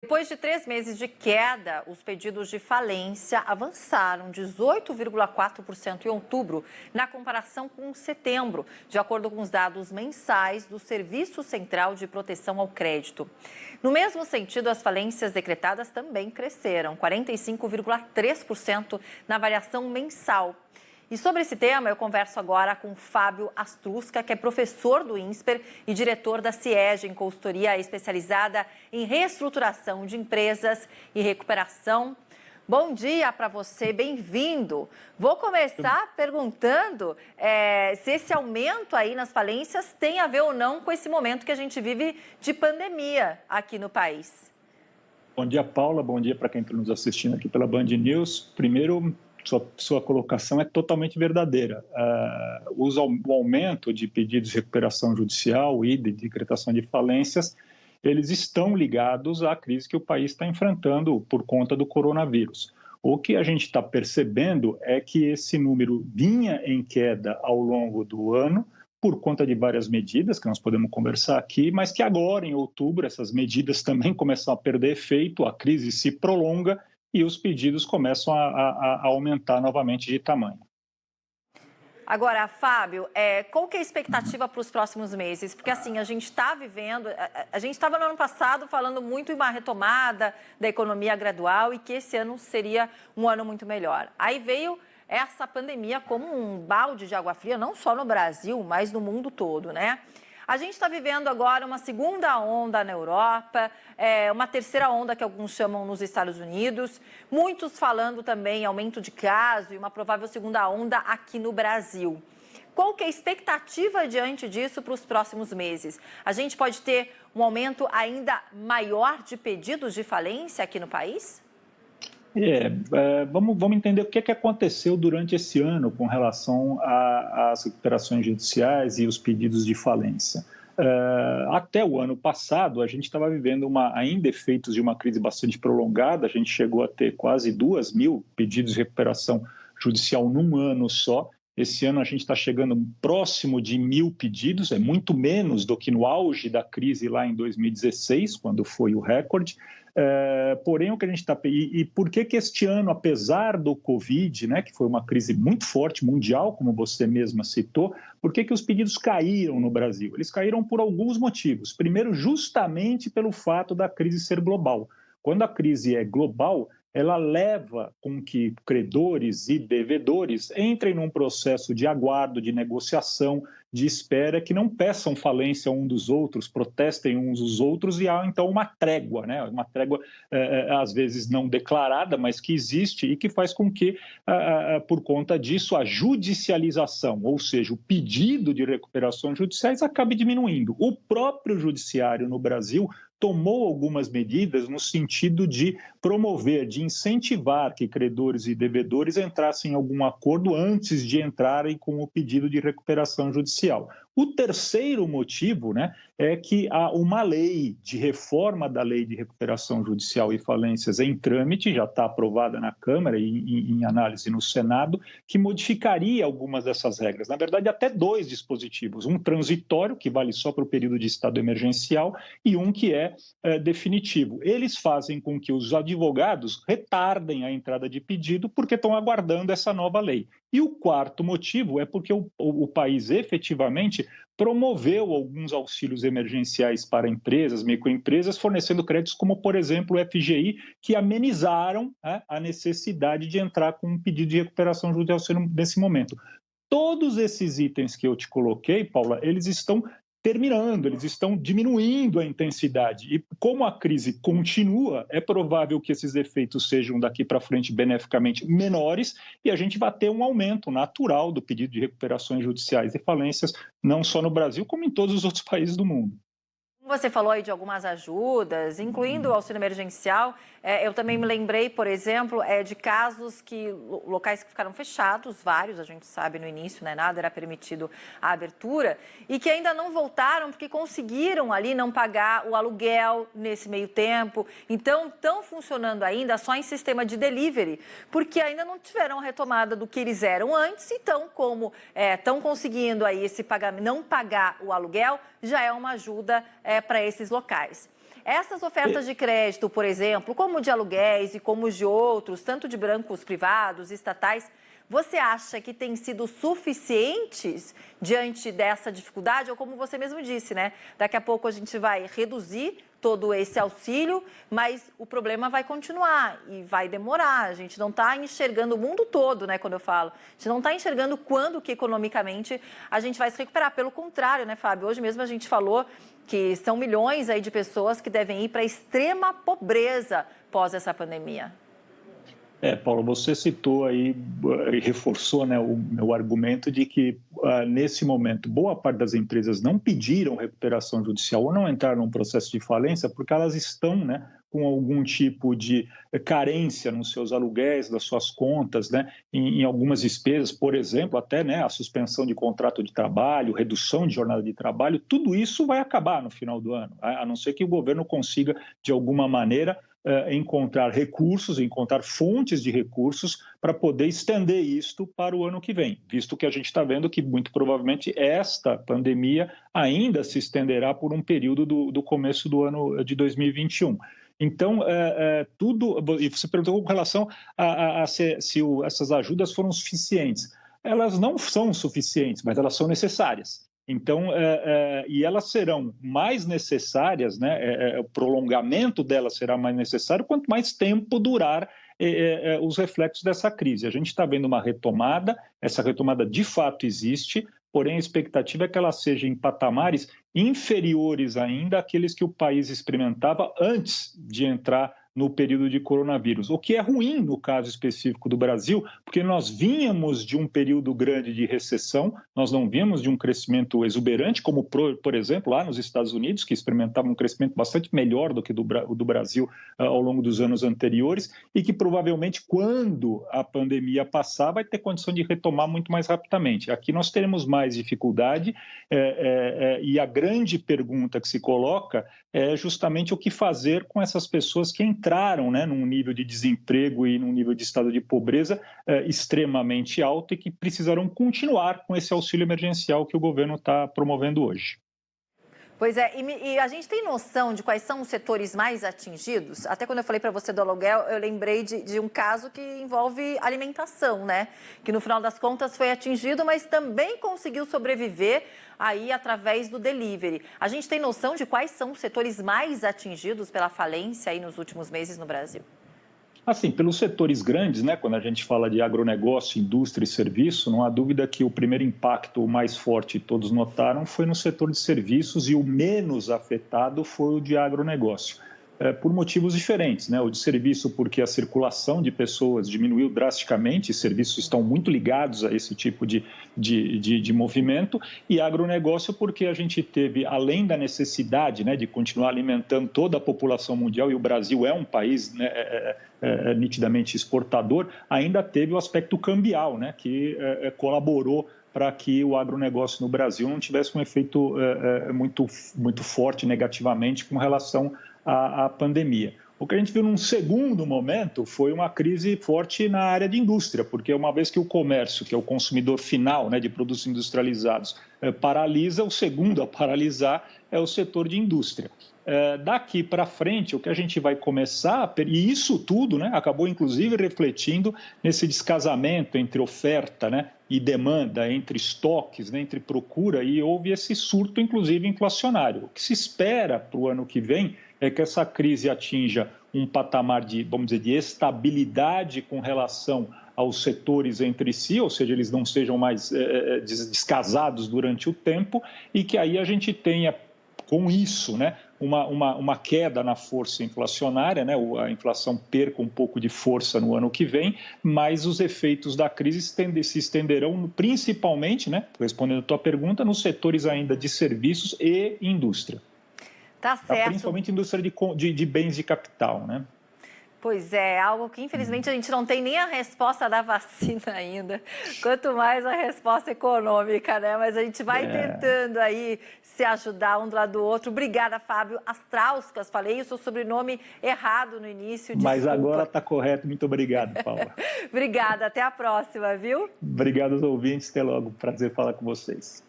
Depois de 3 meses de queda, os pedidos de falência avançaram 18,4% em outubro, na comparação com setembro, de acordo com os dados mensais do Serviço Central de Proteção ao Crédito. No mesmo sentido, as falências decretadas também cresceram, 45,3% na variação mensal. E sobre esse tema, eu converso agora com Fábio Astrusca, que é professor do INSPER e diretor da CIEG, consultoria especializada em reestruturação de empresas e recuperação. Bom dia para você, bem-vindo. Vou começar perguntando se esse aumento aí nas falências tem a ver ou não com esse momento que a gente vive de pandemia aqui no país. Bom dia, Paula. Bom dia para quem está nos assistindo aqui pela Band News. Primeiro, sua colocação é totalmente verdadeira. O aumento de pedidos de recuperação judicial e de decretação de falências, eles estão ligados à crise que o país está enfrentando por conta do coronavírus. O que a gente está percebendo é que esse número vinha em queda ao longo do ano, por conta de várias medidas que nós podemos conversar aqui, mas que agora, em outubro, essas medidas também começam a perder efeito, a crise se prolonga e os pedidos começam a aumentar novamente de tamanho. Agora, Fábio, qual que é a expectativa para os próximos meses? Porque assim, a gente está vivendo, a gente estava no ano passado falando muito em uma retomada da economia gradual e que esse ano seria um ano muito melhor. Aí veio essa pandemia como um balde de água fria, não só no Brasil, mas no mundo todo, né? A gente está vivendo agora uma segunda onda na Europa, uma terceira onda que alguns chamam nos Estados Unidos, muitos falando também em aumento de casos e uma provável segunda onda aqui no Brasil. Qual que é a expectativa diante disso para os próximos meses? A gente pode ter um aumento ainda maior de pedidos de falência aqui no país? Vamos entender o que aconteceu durante esse ano com relação às recuperações judiciais e os pedidos de falência. Até o ano passado, a gente estava vivendo ainda efeitos de uma crise bastante prolongada, a gente chegou a ter quase 2.000 pedidos de recuperação judicial num ano só. Esse ano a gente está chegando próximo de 1.000 pedidos, é muito menos do que no auge da crise lá em 2016, quando foi o recorde. Porém, o que a gente está... E por que este ano, apesar do Covid, né, que foi uma crise muito forte, mundial, como você mesma citou, por que os pedidos caíram no Brasil? Eles caíram por alguns motivos. Primeiro, justamente pelo fato da crise ser global. Quando a crise é global, ela leva com que credores e devedores entrem num processo de aguardo, de negociação, de espera, que não peçam falência um dos outros, protestem uns dos outros e há então uma trégua, né? Uma trégua às vezes não declarada, mas que existe e que faz com que, por conta disso, a judicialização, ou seja, o pedido de recuperações judiciais acabe diminuindo. O próprio judiciário no Brasil tomou algumas medidas no sentido de promover, de incentivar que credores e devedores entrassem em algum acordo antes de entrarem com o pedido de recuperação judicial. O terceiro motivo, né, é que há uma lei de reforma da lei de recuperação judicial e falências em trâmite, já está aprovada na Câmara e em análise no Senado, que modificaria algumas dessas regras. Na verdade, até 2 dispositivos, um transitório, que vale só para o período de estado emergencial, e um que é definitivo. Eles fazem com que os advogados retardem a entrada de pedido porque estão aguardando essa nova lei. E o quarto motivo é porque o país efetivamente promoveu alguns auxílios emergenciais para empresas, microempresas, fornecendo créditos como, por exemplo, o FGI, que amenizaram a necessidade de entrar com um pedido de recuperação judicial nesse momento. Todos esses itens que eu te coloquei, Paula, eles estão terminando, eles estão diminuindo a intensidade. E como a crise continua, é provável que esses efeitos sejam daqui para frente beneficamente menores e a gente vai ter um aumento natural do pedido de recuperações judiciais e falências, não só no Brasil, como em todos os outros países do mundo. Você falou aí de algumas ajudas, incluindo o auxílio emergencial. Eu também me lembrei, por exemplo, de casos locais que ficaram fechados, vários, a gente sabe no início, né, nada era permitido a abertura, e que ainda não voltaram porque conseguiram ali não pagar o aluguel nesse meio tempo. Então, estão funcionando ainda só em sistema de delivery, porque ainda não tiveram a retomada do que eles eram antes. Então, como estão conseguindo aí esse pagamento, não pagar o aluguel, já é uma ajuda para esses locais. Essas ofertas de crédito, por exemplo, como de aluguéis e como de outros, tanto de bancos privados, estatais, você acha que têm sido suficientes diante dessa dificuldade? Ou como você mesmo disse, né? Daqui a pouco a gente vai reduzir todo esse auxílio, mas o problema vai continuar e vai demorar. A gente não está enxergando o mundo todo, né? Quando eu falo, a gente não está enxergando quando que economicamente a gente vai se recuperar. Pelo contrário, né, Fábio? Hoje mesmo a gente falou que são milhões aí de pessoas que devem ir para a extrema pobreza pós essa pandemia. Paulo, você citou aí e reforçou, né, o meu argumento de que, nesse momento, boa parte das empresas não pediram recuperação judicial ou não entraram num processo de falência porque elas estão, né, com algum tipo de carência nos seus aluguéis, das suas contas, né, em algumas despesas, por exemplo, até, né, a suspensão de contrato de trabalho, redução de jornada de trabalho, tudo isso vai acabar no final do ano, a não ser que o governo consiga, de alguma maneira, encontrar recursos, encontrar fontes de recursos para poder estender isto para o ano que vem, visto que a gente está vendo que, muito provavelmente, esta pandemia ainda se estenderá por um período do começo do ano de 2021. Então, tudo... E você perguntou com relação a se essas ajudas foram suficientes. Elas não são suficientes, mas elas são necessárias. Então, e elas serão mais necessárias, né? O prolongamento delas será mais necessário quanto mais tempo durar os reflexos dessa crise. A gente está vendo uma retomada, essa retomada de fato existe, porém a expectativa é que ela seja em patamares inferiores ainda àqueles que o país experimentava antes de entrar no período de coronavírus, o que é ruim no caso específico do Brasil, porque nós vínhamos de um período grande de recessão, nós não vínhamos de um crescimento exuberante, como, por exemplo, lá nos Estados Unidos, que experimentavam um crescimento bastante melhor do que o do Brasil ao longo dos anos anteriores, e que provavelmente, quando a pandemia passar, vai ter condição de retomar muito mais rapidamente. Aqui nós teremos mais dificuldade, e a grande pergunta que se coloca é justamente o que fazer com essas pessoas que entraram, né, num nível de desemprego e num nível de estado de pobreza extremamente alto e que precisarão continuar com esse auxílio emergencial que o governo está promovendo hoje. Pois é, e a gente tem noção de quais são os setores mais atingidos? Até quando eu falei para você do aluguel, eu lembrei de um caso que envolve alimentação, né? Que no final das contas foi atingido, mas também conseguiu sobreviver aí através do delivery. A gente tem noção de quais são os setores mais atingidos pela falência aí nos últimos meses no Brasil? Assim, pelos setores grandes, né, quando a gente fala de agronegócio, indústria e serviço, não há dúvida que o primeiro impacto mais forte, todos notaram, foi no setor de serviços e o menos afetado foi o de agronegócio. Por motivos diferentes, né? O de serviço porque a circulação de pessoas diminuiu drasticamente, serviços estão muito ligados a esse tipo de movimento, e agronegócio porque a gente teve, além da necessidade, né, de continuar alimentando toda a população mundial, e o Brasil é um país, né, nitidamente exportador, ainda teve o aspecto cambial, né, que colaborou para que o agronegócio no Brasil não tivesse um efeito muito forte negativamente com relação à pandemia. O que a gente viu num segundo momento foi uma crise forte na área de indústria, porque uma vez que o comércio, que é o consumidor final, né, de produtos industrializados, paralisa, o segundo a paralisar é o setor de indústria. Daqui para frente, o que a gente vai começar, e isso tudo, né, acabou inclusive refletindo nesse descasamento entre oferta, né, e demanda, entre estoques, né, entre procura, e houve esse surto, inclusive, inflacionário. O que se espera para o ano que vem é que essa crise atinja um patamar de, vamos dizer, de estabilidade com relação aos setores entre si, ou seja, eles não sejam mais descasados durante o tempo, e que aí a gente tenha, com isso, né, uma queda na força inflacionária, né? A inflação perca um pouco de força no ano que vem, mas os efeitos da crise se estenderão principalmente, né, respondendo a tua pergunta, nos setores ainda de serviços e indústria. Tá certo. Principalmente indústria de bens de capital, né? Pois é, algo que infelizmente a gente não tem nem a resposta da vacina ainda, quanto mais a resposta econômica, né? Mas a gente vai tentando aí se ajudar um do lado do outro. Obrigada, Fábio Astrauskas, falei o seu sobrenome errado no início, desculpa. Mas agora está correto, muito obrigado, Paula. Obrigada, até a próxima, viu? Obrigado aos ouvintes, até logo, prazer falar com vocês.